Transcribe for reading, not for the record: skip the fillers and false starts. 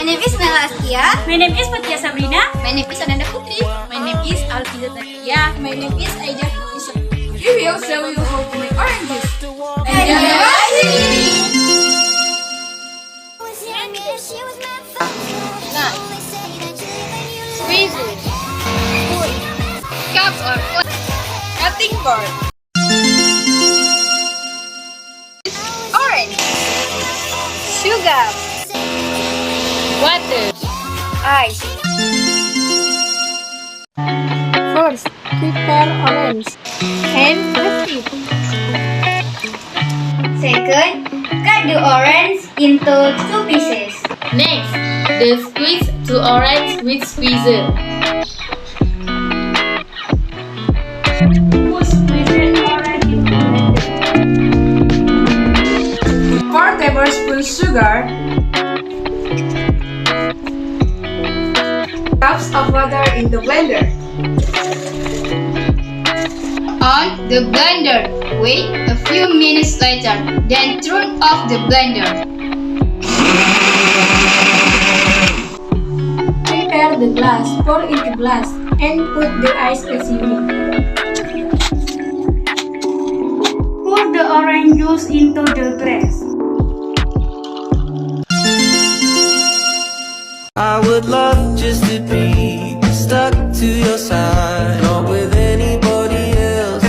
name is Melastia. My name is Fatia Sabrina. My name is Ananda Putri. My name is Alfiza Takia. My name is Aida Fisa. We will show you how to make oranges. Squeeze. Cups or cutting board. Orange. Sugar. Water. Ice. First, prepare orange and press it. Second, cut the orange into 2 pieces. Next, the squeeze to orange with squeezer. Put squeezed orange in blender. 4 tablespoons sugar. Cups of water in the blender. On the blender. Wait a few minutes later, then turn off the blender. Prepare the glass, pour into glass, and put the ice as you need. Pour the orange juice into the glass. I would love just to be stuck to your side, not with anybody else.